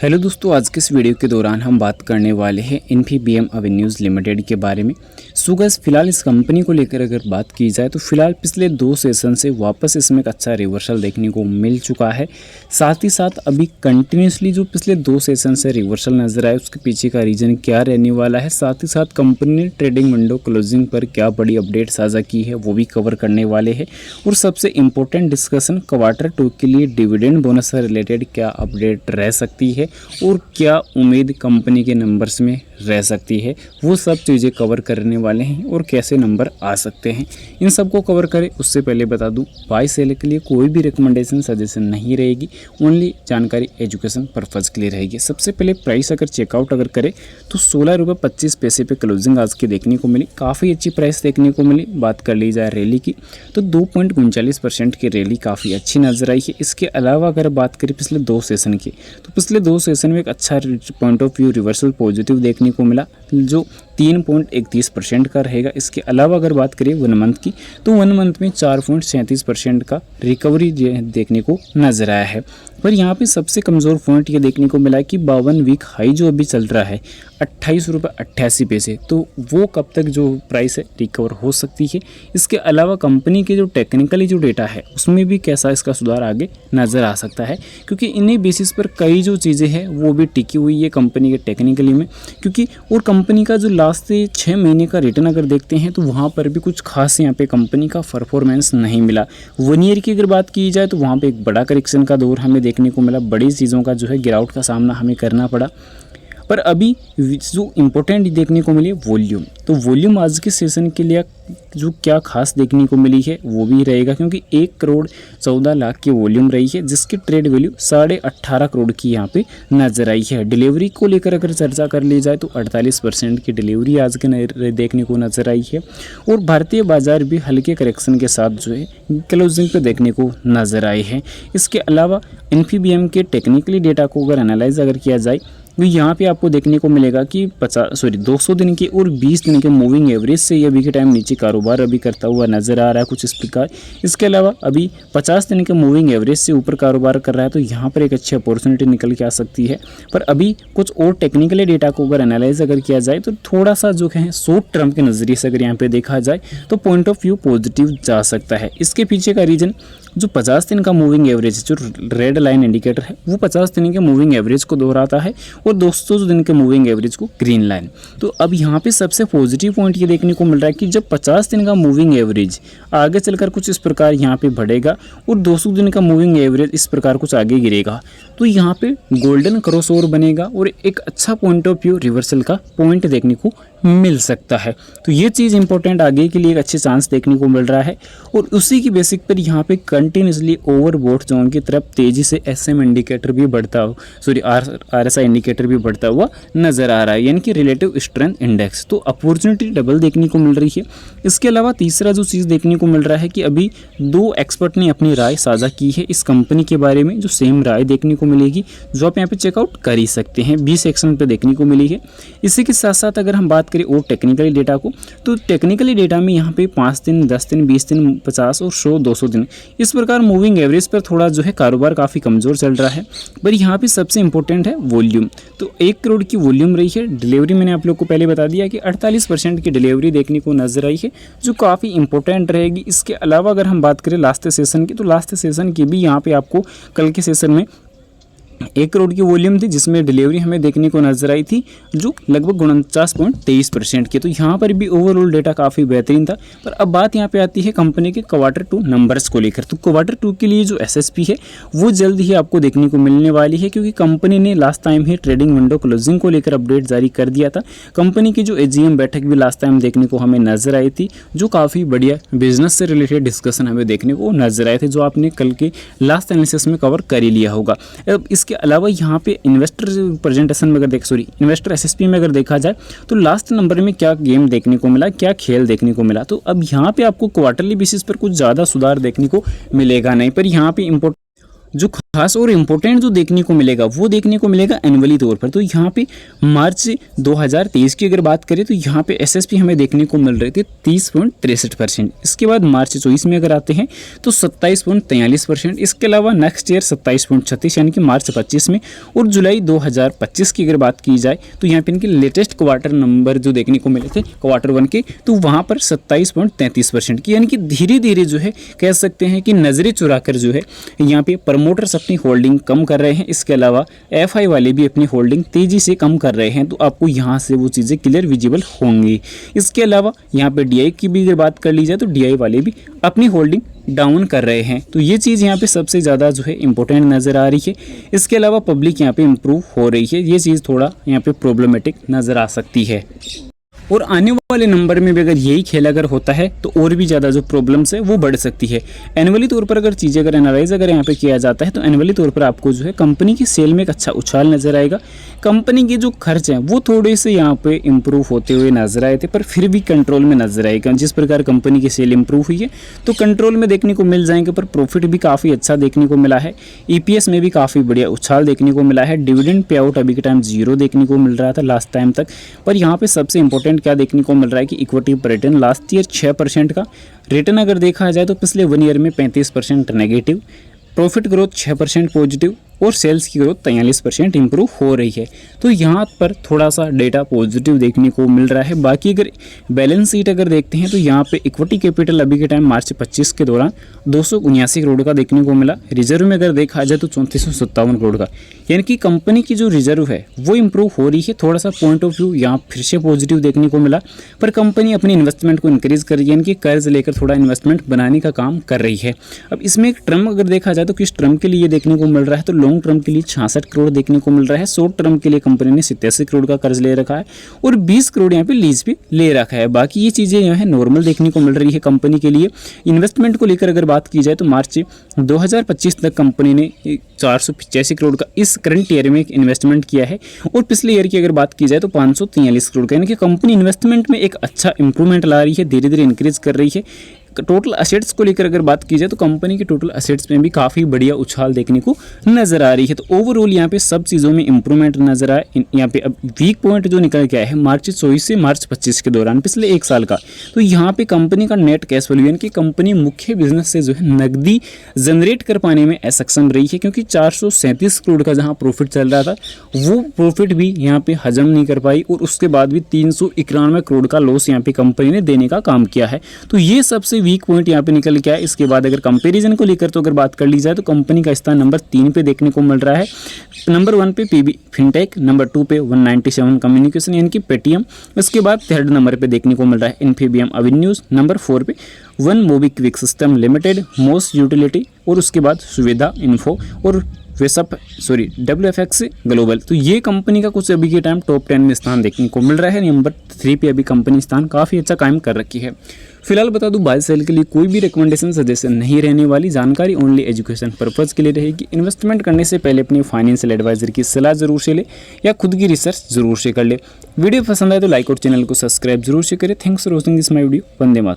Hello दोस्तों, आज के इस वीडियो के दौरान हम बात करने वाले हैं इन्फीबीएम एवेन्यूज़ लिमिटेड के बारे में। सो गाइस, फिलहाल इस कंपनी को लेकर अगर बात की जाए तो फिलहाल पिछले 2 सेशन से वापस इसमें एक अच्छा रिवर्सल देखने को मिल चुका है। साथ ही साथ अभी कंटिन्यूसली जो पिछले 2 सेशन से रिवर्सल नजर आया उसके पीछे का रीज़न क्या रहने वाला है, साथ ही साथ कंपनी ने ट्रेडिंग विंडो क्लोजिंग पर क्या बड़ी अपडेट साझा की है वो भी कवर करने वाले हैं। और सबसे इम्पोर्टेंट डिस्कशन Q2 के लिए डिविडेंड बोनस से रिलेटेड क्या अपडेट रह सकती है और क्या उम्मीद कंपनी के नंबर्स में रह सकती है, वो सब चीज़ें कवर करने वाले हैं और कैसे नंबर आ सकते हैं इन सब को कवर करें। उससे पहले बता दूं, बाय सेल के लिए कोई भी रिकमेंडेशन सजेशन नहीं रहेगी, ओनली जानकारी एजुकेशन पर्पज़ के लिए रहेगी। सबसे पहले प्राइस अगर चेकआउट अगर करें तो 16 रुपये 25 पैसे पे क्लोजिंग आज की देखने को मिली, काफ़ी अच्छी प्राइस देखने को मिली। बात कर ली जाए रैली की तो 2.39% की रैली काफ़ी अच्छी नजर आई है। इसके अलावा अगर बात करें पिछले 2 सेशन की तो पिछले 2 सेशन में एक अच्छा point of view reversal positive देखने को मिला जो 3.31% का रहेगा। इसके अलावा अगर बात करें 1 मंथ की तो 1 मंथ में 4.37% का रिकवरी देखने को नजर आया है। पर यहाँ पे सबसे कमज़ोर पॉइंट ये देखने को मिला है कि 52 वीक हाई जो अभी चल रहा है 28 रुपये 88 पैसे, तो वो कब तक जो प्राइस है रिकवर हो सकती है। इसके अलावा कंपनी के जो टेक्निकली जो डेटा है उसमें भी कैसा इसका सुधार आगे नज़र आ सकता है, क्योंकि इन्हीं बेसिस पर कई जो चीज़ें हैं वो भी टिकी हुई है कंपनी के टेक्निकली में। क्योंकि और कंपनी का जो लास्ट से 6 महीने का रिटर्न अगर देखते हैं तो वहाँ पर भी कुछ खास यहाँ पे कंपनी का परफॉर्मेंस नहीं मिला। 1 ईयर की अगर बात की जाए तो वहाँ पे एक बड़ा करेक्शन का दौर हमें देखने को मिला, बड़ी चीज़ों का जो है गिरावट का सामना हमें करना पड़ा। पर अभी जो इम्पोर्टेंट देखने को मिली वॉल्यूम, तो वॉल्यूम आज के सेशन के लिए जो क्या खास देखने को मिली है वो भी रहेगा, क्योंकि 1 करोड़ 14 लाख की वॉल्यूम रही है जिसकी ट्रेड वैल्यू 18.5 करोड़ की यहाँ पे नजर आई है। डिलीवरी को लेकर अगर चर्चा कर ली जाए तो 48% की डिलीवरी आज के देखने को नजर आई है। और भारतीय बाजार भी हल्के करेक्शन के साथ जो है क्लोजिंग पे देखने को नजर आए हैं। इसके अलावा इन्फीबीएम के टेक्निकली डेटा को अगर एनालाइज अगर किया जाए तो यहाँ पे आपको देखने को मिलेगा कि 200 दिन के और 20 दिन के मूविंग एवरेज से ये अभी के टाइम नीचे कारोबार अभी करता हुआ नजर आ रहा है कुछ इस प्रकार। इसके अलावा अभी 50 दिन के मूविंग एवरेज से ऊपर कारोबार कर रहा है, तो यहाँ पर एक अच्छी अपॉर्चुनिटी निकल के आ सकती है। पर अभी कुछ और टेक्निकली डेटा को अगर एनालाइज अगर किया जाए तो थोड़ा सा जो है शॉर्ट टर्म के नज़रिए से अगर यहाँ पे देखा जाए तो पॉइंट ऑफ व्यू पॉजिटिव जा सकता है। इसके पीछे का रीजन जो 50 दिन का मूविंग एवरेज जो रेड लाइन इंडिकेटर है वो 50 दिन के मूविंग एवरेज को दोहराता है और 200 दिन के मूविंग एवरेज को ग्रीन लाइन। तो अब यहाँ पे सबसे पॉजिटिव पॉइंट ये देखने को मिल रहा है कि जब 50 दिन का मूविंग एवरेज आगे चलकर कुछ इस प्रकार यहाँ पे बढ़ेगा और 200 दिन का मूविंग एवरेज इस प्रकार कुछ आगे गिरेगा तो यहाँ पे गोल्डन क्रॉसओवर बनेगा और एक अच्छा पॉइंट ऑफ व्यू रिवर्सल का पॉइंट देखने को मिल सकता है। तो ये चीज़ इंपॉर्टेंट, आगे के लिए एक अच्छे चांस देखने को मिल रहा है। और उसी की बेसिक पर यहाँ पे कंटिन्यूसली ओवरबॉट जोन की तरफ तेजी से एसएम इंडिकेटर भी बढ़ता हो आरएसआई इंडिकेटर भी बढ़ता हुआ नजर आ रहा है, यानी कि रिलेटिव स्ट्रेंथ इंडेक्स। तो अपॉर्चुनिटी डबल देखने को मिल रही है। इसके अलावा तीसरा जो चीज़ देखने को मिल रहा है कि अभी 2 एक्सपर्ट ने अपनी राय साझा की है इस कंपनी के बारे में, जो सेम राय देखने को मिलेगी जो आप यहाँ पे चेकआउट कर ही सकते हैं। 20 सेक्शन पे देखने को मिली है। इसी के साथ साथ अगर हम बात करें और टेक्निकली डेटा को तो टेक्निकली डेटा में यहाँ पे 5 दिन 10 दिन 20 दिन 50 और 100 200 दिन इस प्रकार मूविंग एवरेज पर थोड़ा जो है कारोबार काफ़ी कमज़ोर चल रहा है। पर यहाँ पे सबसे इंपॉर्टेंट है वॉल्यूम, तो 1 करोड़ की वॉल्यूम रही है। डिलीवरी मैंने आप लोग को पहले बता दिया कि 48% की डिलीवरी देखने को नजर आई है जो काफ़ी इंपॉर्टेंट रहेगी। इसके अलावा अगर हम बात करें लास्ट सेशन की तो लास्ट सेशन की भी यहाँ पे आपको कल के सेशन में 1 करोड़ की वॉल्यूम थी जिसमें डिलीवरी हमें देखने को नजर आई थी जो लगभग 49.23% की। तो यहाँ पर भी ओवरऑल डेटा काफ़ी बेहतरीन था। पर अब बात यहाँ पे आती है कंपनी के Q2 नंबर्स को लेकर। तो Q2 के लिए जो एसएसपी है वो जल्द ही आपको देखने को मिलने वाली है, क्योंकि कंपनी ने लास्ट टाइम ही ट्रेडिंग विंडो क्लोजिंग को लेकर अपडेट जारी कर दिया था। कंपनी की जो एजीएम बैठक भी लास्ट टाइम देखने को हमें नजर आई थी जो काफ़ी बढ़िया बिजनेस से रिलेटेड डिस्कशन हमें देखने को नजर आए थे, जो आपने कल के लास्ट एनालिसिस में कवर कर ही लिया होगा। अब इसके अलावा यहाँ पे इन्वेस्टर प्रेजेंटेशन में अगर इन्वेस्टर एसएसपी में अगर देखा जाए तो लास्ट नंबर में क्या गेम देखने को मिला, क्या खेल देखने को मिला। तो अब यहाँ पे आपको क्वार्टरली बेसिस पर कुछ ज़्यादा सुधार देखने को मिलेगा नहीं, पर यहाँ पे इम्पोर्टेंट जो खास और इम्पोर्टेंट जो देखने को मिलेगा वो देखने को मिलेगा एनुअली तौर पर। तो यहाँ पे मार्च 2023 की अगर बात करें तो यहाँ पे एसएसपी हमें देखने को मिल रहे थे 30.63%। इसके बाद मार्च 24 में अगर आते हैं तो 27.43%। इसके अलावा नेक्स्ट ईयर 27.36 यानी कि मार्च 25 में, और जुलाई 2025 की अगर बात की जाए तो यहाँ पे इनके लेटेस्ट क्वार्टर नंबर जो देखने को मिले थे Q1 के, तो वहाँ पर 27.33% की, यानी कि धीरे धीरे जो है कह सकते हैं कि नजरें चुरा कर जो है यहाँ पे प्रमोटर्स अपनी होल्डिंग कम कर रहे हैं। इसके अलावा एफआई वाले भी अपनी होल्डिंग तेजी से कम कर रहे हैं, तो आपको यहाँ से वो चीज़ें क्लियर विजिबल होंगी। इसके अलावा यहाँ पे डीआई की भी अगर बात कर ली जाए तो डीआई वाले भी अपनी होल्डिंग डाउन कर रहे हैं, तो ये चीज़ यहाँ पे सबसे ज़्यादा जो है इंपॉर्टेंट नज़र आ रही है। इसके अलावा पब्लिक यहाँ पे इम्प्रूव हो रही है, ये चीज़ थोड़ा यहाँ पे प्रॉब्लमेटिक नज़र आ सकती है। और आने वाले नंबर में भी अगर यही खेल अगर होता है तो और भी ज़्यादा जो प्रॉब्लम्स है वो बढ़ सकती है। एनुअली तौर पर अगर चीज़ें अगर एनालाइज अगर यहाँ पे किया जाता है तो एनुअली तौर पर आपको जो है कंपनी की सेल में एक अच्छा उछाल नज़र आएगा। कंपनी के जो खर्च हैं वो थोड़े से यहाँ पे इम्प्रूव होते हुए नजर आए थे, पर फिर भी कंट्रोल में नजर आएगा। जिस प्रकार कंपनी की सेल इम्प्रूव हुई है तो कंट्रोल में देखने को मिल जाएंगे, पर प्रॉफिट भी काफ़ी अच्छा देखने को मिला है। ईपीएस में भी काफ़ी बढ़िया उछाल देखने को मिला है। डिविडेंड पे आउट अभी के टाइम 0 देखने को मिल रहा था लास्ट टाइम तक, पर यहाँ पे सबसे इंपॉर्टेंट क्या देखने को मिल रहा है कि इक्विटी पर रिटर्न लास्ट ईयर 6% का रिटर्न अगर देखा जाए तो पिछले 1 ईयर में 35% नेगेटिव, प्रॉफिट ग्रोथ 6% पॉजिटिव, और सेल्स की ग्रोथ 43% इंप्रूव हो रही है। तो यहाँ पर थोड़ा सा डेटा पॉजिटिव देखने को मिल रहा है। बाकी अगर बैलेंस शीट अगर देखते हैं तो यहाँ पे इक्विटी कैपिटल अभी के टाइम मार्च 25 के दौरान 279 करोड़ का देखने को मिला। रिजर्व में अगर देखा जाए तो 3457 करोड़ का, यानी कि कंपनी की जो रिजर्व है वो इम्प्रूव हो रही है। थोड़ा सा पॉइंट ऑफ व्यू यहाँ फिर से पॉजिटिव देखने को मिला, पर कंपनी अपनी इन्वेस्टमेंट को इंक्रीज कर रही है, यानी कि कर्ज लेकर थोड़ा इन्वेस्टमेंट बनाने का काम कर रही है। अब इसमें एक टर्म अगर देखा जाए तो किस टर्म के लिए देखने को मिल रहा है, तो लॉन्ग टर्म के लिए 66 करोड़ देखने को मिल रहा है। शॉर्ट टर्म के लिए कंपनी ने 87 करोड़ का कर्ज ले रखा है और 20 करोड़ यहाँ पे लीज पे ले रखा है। बाकी ये चीज़ें यहाँ है नॉर्मल देखने को मिल रही है कंपनी के लिए। इन्वेस्टमेंट को लेकर अगर बात की जाए तो मार्च 2025 तक कंपनी ने 485 करोड़ का इस करंट ईयर में इन्वेस्टमेंट किया है, और पिछले ईयर की अगर बात की जाए तो 543 करोड़ का, यानी कि कंपनी इन्वेस्टमेंट में एक अच्छा इंप्रूवमेंट ला रही है, धीरे धीरे इंक्रीज कर रही है। टोटल असेट्स को लेकर अगर बात की जाए तो कंपनी के टोटल असेट्स में भी काफ़ी बढ़िया उछाल देखने को नजर आ रही है। तो ओवरऑल यहाँ पे सब चीज़ों में इंप्रूवमेंट नजर आए। यहाँ पे अब वीक पॉइंट जो निकल के आया है मार्च 24 से मार्च 25 के दौरान पिछले 1 साल का, तो यहाँ पे कंपनी का नेट कैश वैल्यू यानी कि कंपनी मुख्य बिजनेस से जो है नकदी जनरेट कर पाने में असक्षम रही है, क्योंकि 437 करोड़ का जहाँ प्रॉफिट चल रहा था वो प्रॉफिट भी यहाँ पे हजम नहीं कर पाई, और उसके बाद भी 391 करोड़ का लॉस यहाँ पे कंपनी ने देने का काम किया है। तो ये सबसे वीक पॉइंट यहाँ पे निकल के आया। इसके बाद अगर कंपैरिजन को लेकर तो अगर बात कर ली जाए तो कंपनी का स्थान नंबर 3 पे देखने को मिल रहा है। नंबर 1 पे पीबी फिनटेक, नंबर 2 पे 197 कम्युनिकेशन यानी कि पेटीएम, उसके बाद 3rd नंबर पे देखने को मिल रहा है इन्फीबीएम एवेन्यूज, नंबर 4 पे one MobiKwik system limited, most utility, और उसके बाद सुविधा इन्फो और WFX ग्लोबल। तो ये कंपनी का कुछ अभी के टाइम टॉप 10 में स्थान देखने को मिल रहा है। नंबर 3 पे अभी कंपनी स्थान काफ़ी अच्छा कायम कर रखी है। फिलहाल बता दूं बाय सेल के लिए कोई भी रिकमेंडेशन सजेशन नहीं रहने वाली, जानकारी ओनली एजुकेशन पर्पज़ के लिए रहेगी। इन्वेस्टमेंट करने से पहले अपनी फाइनेंशियल एडवाइजर की सलाह जरूर से ले या खुद की रिसर्च जरूर से कर ले। वीडियो पसंद आए तो लाइक और चैनल को सब्सक्राइब जरूर से करें। Thanks for watching this my video. Vande Mataram.